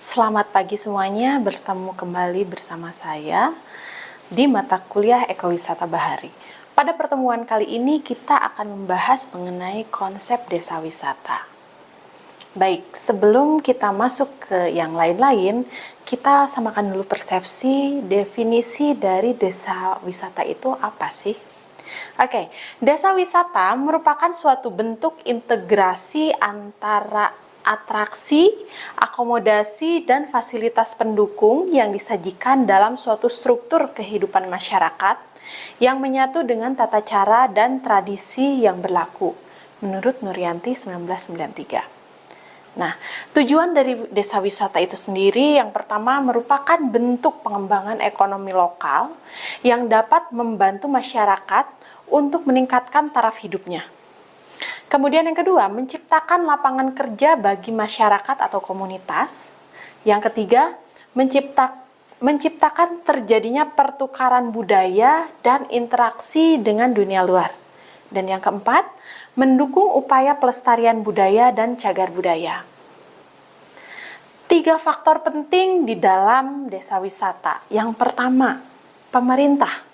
Selamat pagi semuanya, bertemu kembali bersama saya di mata kuliah Ekowisata Bahari. Pada pertemuan kali ini kita akan membahas mengenai konsep desa wisata. Baik, sebelum kita masuk ke yang lain-lain, kita samakan dulu persepsi, definisi dari desa wisata itu apa sih? Oke, desa wisata merupakan suatu bentuk integrasi antara atraksi, akomodasi, dan fasilitas pendukung yang disajikan dalam suatu struktur kehidupan masyarakat yang menyatu dengan tata cara dan tradisi yang berlaku, menurut Nuryanti 1993. Nah, tujuan dari desa wisata itu sendiri yang pertama merupakan bentuk pengembangan ekonomi lokal yang dapat membantu masyarakat untuk meningkatkan taraf hidupnya. Kemudian yang kedua, menciptakan lapangan kerja bagi masyarakat atau komunitas. Yang ketiga, menciptakan terjadinya pertukaran budaya dan interaksi dengan dunia luar. Dan yang keempat, mendukung upaya pelestarian budaya dan cagar budaya. 3 faktor penting di dalam desa wisata. Yang pertama, pemerintah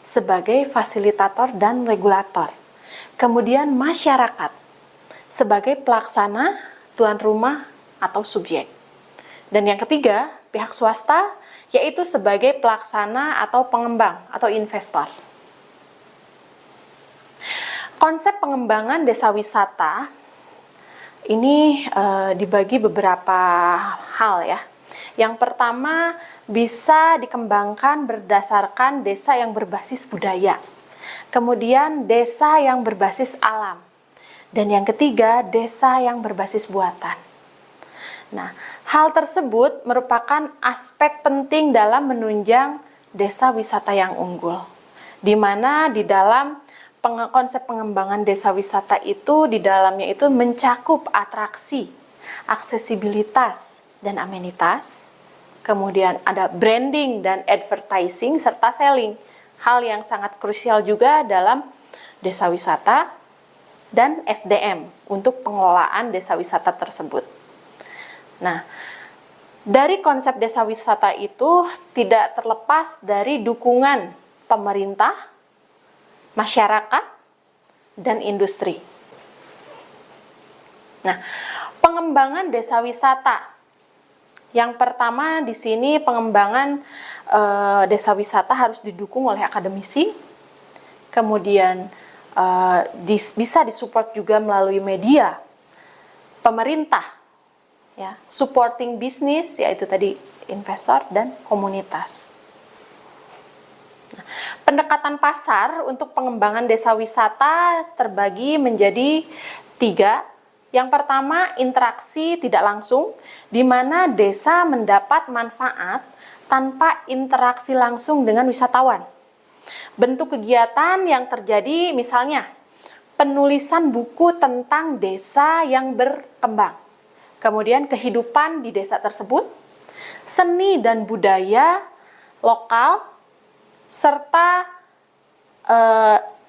sebagai fasilitator dan regulator. Kemudian masyarakat sebagai pelaksana, tuan rumah, atau subjek. Dan yang ketiga, pihak swasta, yaitu sebagai pelaksana atau pengembang atau investor. Konsep pengembangan desa wisata ini dibagi beberapa hal ya. Yang pertama, bisa dikembangkan berdasarkan desa yang berbasis budaya. Kemudian desa yang berbasis alam. Dan yang ketiga, desa yang berbasis buatan. Nah, hal tersebut merupakan aspek penting dalam menunjang desa wisata yang unggul. Di mana di dalam konsep pengembangan desa wisata itu di dalamnya itu mencakup atraksi, aksesibilitas, dan amenitas. Kemudian ada branding dan advertising serta selling. Hal yang sangat krusial juga dalam desa wisata dan SDM untuk pengelolaan desa wisata tersebut. Nah, dari konsep desa wisata itu tidak terlepas dari dukungan pemerintah, masyarakat, dan industri. Nah, pengembangan desa wisata. Yang pertama di sini pengembangan desa wisata harus didukung oleh akademisi. Kemudian bisa disupport juga melalui media pemerintah, ya, supporting bisnis, yaitu tadi investor dan komunitas. Pendekatan pasar untuk pengembangan desa wisata terbagi menjadi 3. Yang pertama, interaksi tidak langsung, di mana desa mendapat manfaat tanpa interaksi langsung dengan wisatawan. Bentuk kegiatan yang terjadi misalnya penulisan buku tentang desa yang berkembang, kemudian kehidupan di desa tersebut, seni dan budaya lokal, serta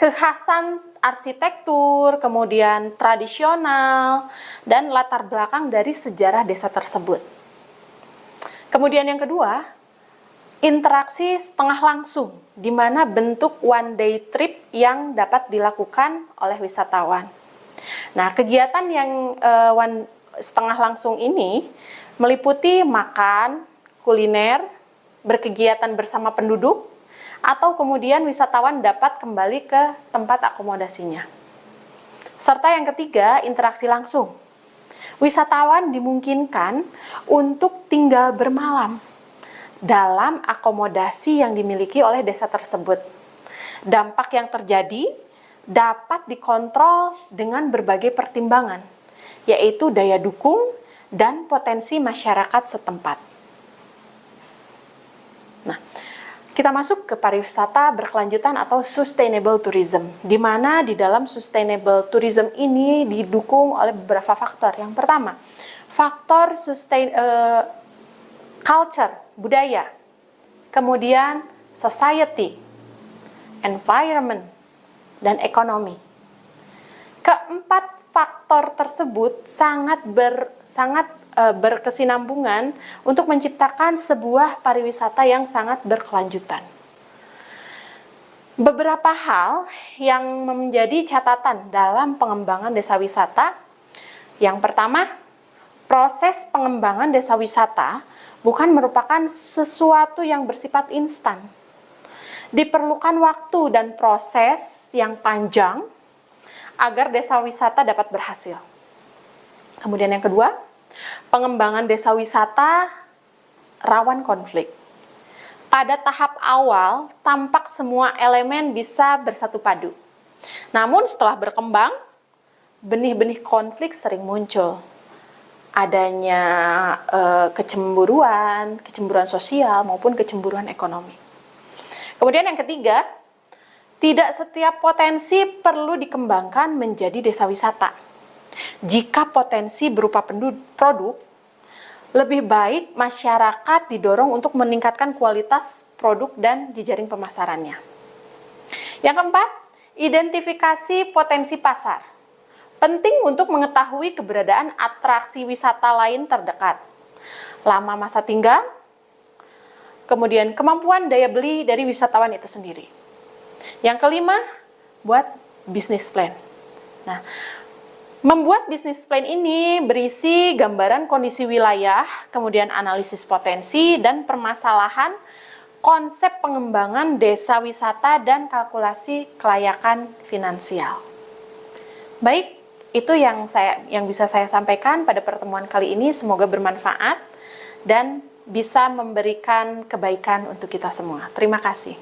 kekhasan arsitektur, kemudian tradisional, dan latar belakang dari sejarah desa tersebut. Kemudian yang kedua, interaksi setengah langsung, di mana bentuk one day trip yang dapat dilakukan oleh wisatawan. Nah, kegiatan yang setengah langsung ini meliputi makan, kuliner, berkegiatan bersama penduduk, atau kemudian wisatawan dapat kembali ke tempat akomodasinya. Serta yang ketiga, interaksi langsung. Wisatawan dimungkinkan untuk tinggal bermalam dalam akomodasi yang dimiliki oleh desa tersebut. Dampak yang terjadi dapat dikontrol dengan berbagai pertimbangan, yaitu daya dukung dan potensi masyarakat setempat. Nah, kita masuk ke pariwisata berkelanjutan atau sustainable tourism, di mana di dalam sustainable tourism ini didukung oleh beberapa faktor. Yang pertama, faktor culture, budaya, kemudian society, environment, dan ekonomi. Keempat faktor tersebut sangat berkesinambungan untuk menciptakan sebuah pariwisata yang sangat berkelanjutan. Beberapa hal yang menjadi catatan dalam pengembangan desa wisata. Yang pertama, proses pengembangan desa wisata bukan merupakan sesuatu yang bersifat instan. Diperlukan waktu dan proses yang panjang agar desa wisata dapat berhasil. Kemudian yang kedua, pengembangan desa wisata rawan konflik. Pada tahap awal, tampak semua elemen bisa bersatu padu. Namun setelah berkembang, benih-benih konflik sering muncul. Adanya kecemburuan sosial maupun kecemburuan ekonomi. Kemudian yang ketiga, tidak setiap potensi perlu dikembangkan menjadi desa wisata. Jika potensi berupa produk, lebih baik masyarakat didorong untuk meningkatkan kualitas produk dan jejaring pemasarannya. Yang keempat, identifikasi potensi pasar. Penting untuk mengetahui keberadaan atraksi wisata lain terdekat, lama masa tinggal, kemudian kemampuan daya beli dari wisatawan itu sendiri. Yang kelima, buat bisnis plan. Nah, membuat bisnis plan ini berisi gambaran kondisi wilayah, kemudian analisis potensi dan permasalahan konsep pengembangan desa wisata dan kalkulasi kelayakan finansial. Baik, itu yang bisa saya sampaikan pada pertemuan kali ini. Semoga bermanfaat dan bisa memberikan kebaikan untuk kita semua. Terima kasih.